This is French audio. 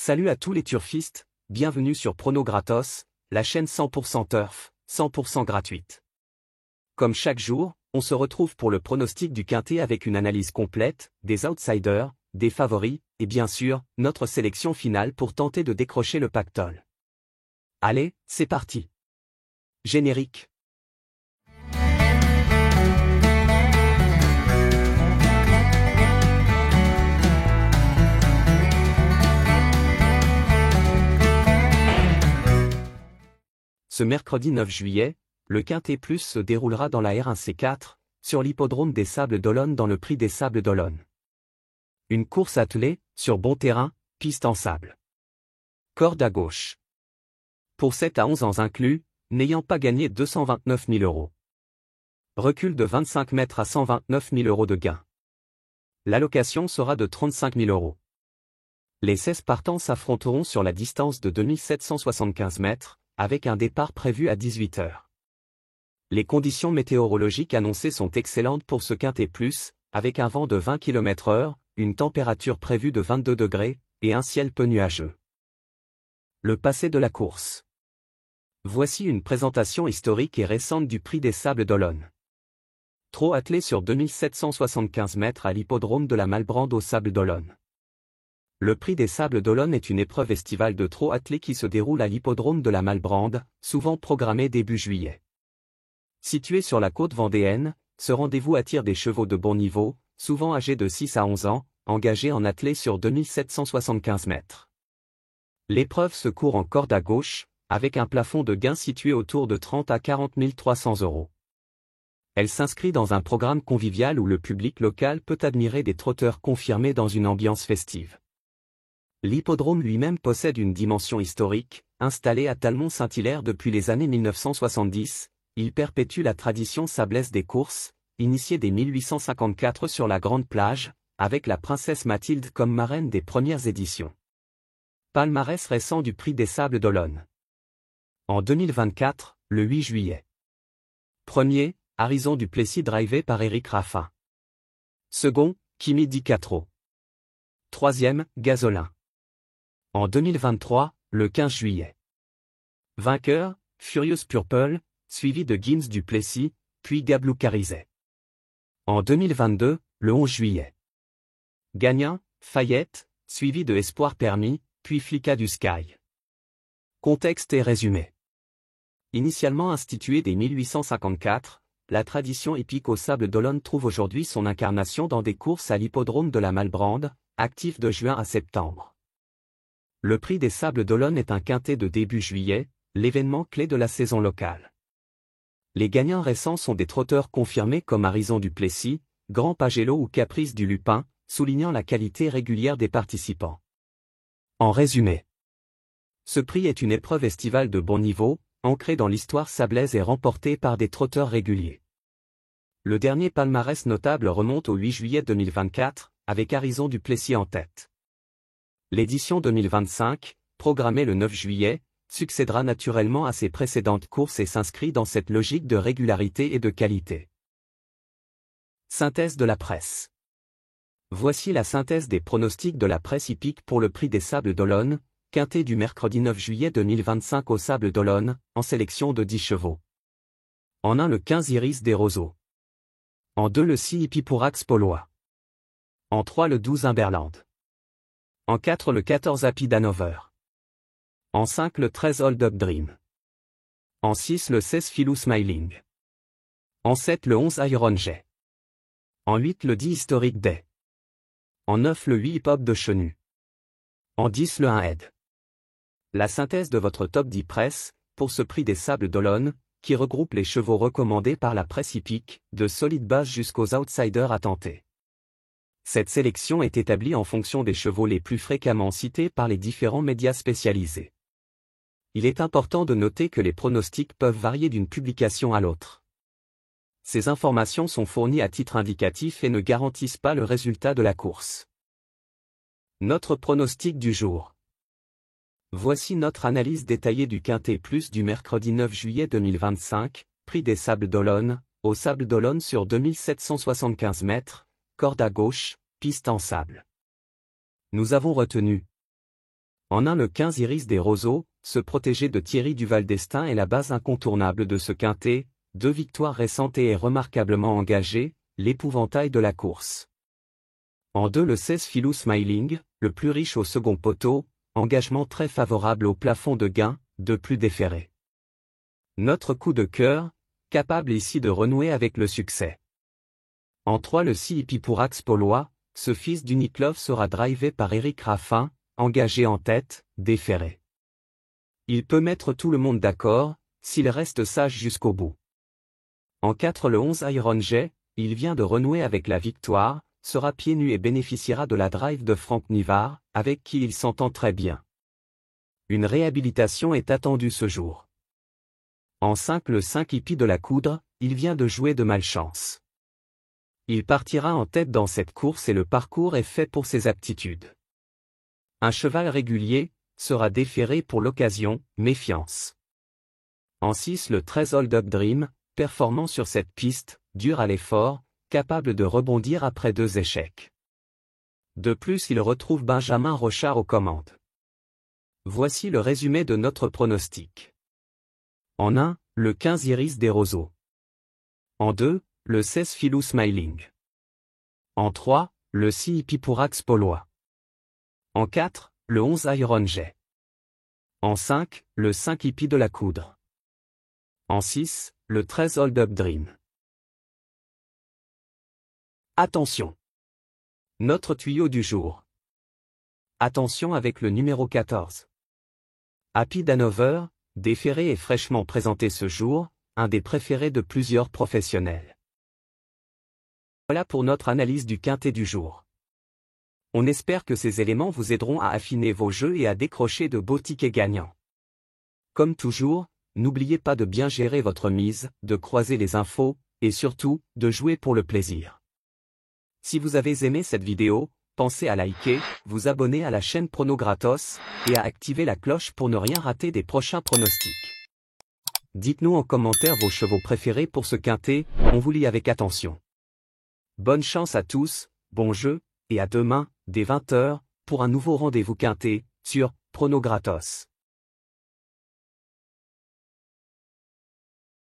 Salut à tous les turfistes, bienvenue sur Prono Gratos, la chaîne 100% turf, 100% gratuite. Comme chaque jour, on se retrouve pour le pronostic du quintet avec une analyse complète, des outsiders, des favoris, et bien sûr, notre sélection finale pour tenter de décrocher le pactole. Allez, c'est parti. Générique. Ce mercredi 9 juillet, le Quintet Plus se déroulera dans la R1C4, sur l'hippodrome des Sables d'Olonne dans le Prix des Sables d'Olonne. Une course attelée, sur bon terrain, piste en sable. Corde à gauche. Pour 7 à 11 ans inclus, n'ayant pas gagné 229 000 €. Recul de 25 mètres à 129 000 € de gain. L'allocation sera de 35 000 €. Les 16 partants s'affronteront sur la distance de 2775 mètres, avec un départ prévu à 18 h. Les conditions météorologiques annoncées sont excellentes pour ce Quintet Plus, avec un vent de 20 km/h, une température prévue de 22 degrés, et un ciel peu nuageux. Le passé de la course. Voici une présentation historique et récente du Prix des Sables d'Olonne. Trot attelé sur 2775 mètres à l'hippodrome de la Malbrande aux Sables d'Olonne. Le Prix des Sables d'Olonne est une épreuve estivale de trot attelé qui se déroule à l'hippodrome de la Malbrande, souvent programmé début juillet. Situé sur la côte vendéenne, ce rendez-vous attire des chevaux de bon niveau, souvent âgés de 6 à 11 ans, engagés en attelé sur 2775 mètres. L'épreuve se court en corde à gauche, avec un plafond de gain situé autour de 30 à 40 300 €. Elle s'inscrit dans un programme convivial où le public local peut admirer des trotteurs confirmés dans une ambiance festive. L'hippodrome lui-même possède une dimension historique, installé à Talmont-Saint-Hilaire depuis les années 1970, il perpétue la tradition sablaise des courses, initiée dès 1854 sur la Grande Plage, avec la princesse Mathilde comme marraine des premières éditions. Palmarès récent du Prix des Sables d'Olonne. En 2024, le 8 juillet. Premier, Harrison du Plessis drivé par Éric Raffin. Second, Kimi Di Quattro. Troisième, Gazolin. En 2023, le 15 juillet. Vainqueur, Furious Purple, suivi de Gims du Plessis, puis Gablou Carizet. En 2022, le 11 juillet. Gagnant, Fayette, suivi de Espoir Permis, puis Flicka du Sky. Contexte et résumé. Initialement instituée dès 1854, la tradition hippique aux Sables d'Olonne trouve aujourd'hui son incarnation dans des courses à l'hippodrome de la Malbrande, actif de juin à septembre. Le Prix des Sables d'Olonne est un quintet de début juillet, l'événement clé de la saison locale. Les gagnants récents sont des trotteurs confirmés comme Harrison du Plessis, Grand Pagello ou Caprice du Lupin, soulignant la qualité régulière des participants. En résumé, ce prix est une épreuve estivale de bon niveau, ancrée dans l'histoire sablaise et remportée par des trotteurs réguliers. Le dernier palmarès notable remonte au 8 juillet 2024, avec Harrison du Plessis en tête. L'édition 2025, programmée le 9 juillet, succédera naturellement à ses précédentes courses et s'inscrit dans cette logique de régularité et de qualité. Synthèse de la presse. Voici la synthèse des pronostics de la presse hippique pour le Prix des Sables d'Olonne, quintet du mercredi 9 juillet 2025 aux Sables d'Olonne, en sélection de 10 chevaux. En 1 le 15 Iris des Roseaux. En 2 le 6 Hippipourax Polois. En 3 le 12 Imberland. En 4 le 14 Happy Danover. En 5 le 13 Hold Up Dream. En 6 le 16 Philou Smiling. En 7 le 11 Iron J. En 8 le 10 Historic Day. En 9 le 8 Hip Hop de Chenu. En 10 le 1 Head. La synthèse de votre top 10 presse, pour ce Prix des Sables d'Olonne, qui regroupe les chevaux recommandés par la presse hippique, de solides bases jusqu'aux outsiders à tenter. Cette sélection est établie en fonction des chevaux les plus fréquemment cités par les différents médias spécialisés. Il est important de noter que les pronostics peuvent varier d'une publication à l'autre. Ces informations sont fournies à titre indicatif et ne garantissent pas le résultat de la course. Notre pronostic du jour. Voici notre analyse détaillée du Quintet Plus du mercredi 9 juillet 2025, Prix des Sables d'Olonne, aux Sables d'Olonne sur 2775 mètres, corde à gauche, piste en sable. Nous avons retenu En 1 le 15 Iris des Roseaux, se protéger de Thierry Duval d'Estaing est la base incontournable de ce quintet, 2 victoires récentes et est remarquablement engagé, l'épouvantail de la course. En 2 le 16 Filou Smiling, le plus riche au second poteau, engagement très favorable au plafond de gain, de plus déféré. Notre coup de cœur, capable ici de renouer avec le succès. En 3 le 6 Hippipurax Polois, ce fils d'Uniklov sera drivé par Éric Raffin, engagé en tête, déféré. Il peut mettre tout le monde d'accord, s'il reste sage jusqu'au bout. En 4 le 11 Iron J, il vient de renouer avec la victoire, sera pieds nus et bénéficiera de la drive de Franck Nivard, avec qui il s'entend très bien. Une réhabilitation est attendue ce jour. En 5 le 5 Hippie de la Coudre, il vient de jouer de malchance. Il partira en tête dans cette course et le parcours est fait pour ses aptitudes. Un cheval régulier, sera déféré pour l'occasion, méfiance. En 6 le 13 Hold Up Dream, performant sur cette piste, dur à l'effort, capable de rebondir après 2 échecs. De plus il retrouve Benjamin Rochard aux commandes. Voici le résumé de notre pronostic. En 1, le 15 Iris des Roseaux. En 2, le 16 Filou Smiling. En 3, le 6 Hippipurax Polois. En 4, le 11 Iron J. En 5, le 5 Hippie de la Coudre. En 6, le 13 Hold Up Dream. Attention! Notre tuyau du jour. Attention avec le numéro 14. Happy Hanover, déféré et fraîchement présenté ce jour, un des préférés de plusieurs professionnels. Voilà pour notre analyse du quintet du jour. On espère que ces éléments vous aideront à affiner vos jeux et à décrocher de beaux tickets gagnants. Comme toujours, n'oubliez pas de bien gérer votre mise, de croiser les infos, et surtout, de jouer pour le plaisir. Si vous avez aimé cette vidéo, pensez à liker, vous abonner à la chaîne Prono Gratos, et à activer la cloche pour ne rien rater des prochains pronostics. Dites-nous en commentaire vos chevaux préférés pour ce quintet, on vous lit avec attention. Bonne chance à tous, bon jeu, et à demain, dès 20 h, pour un nouveau rendez-vous quintet, sur Prono Gratos.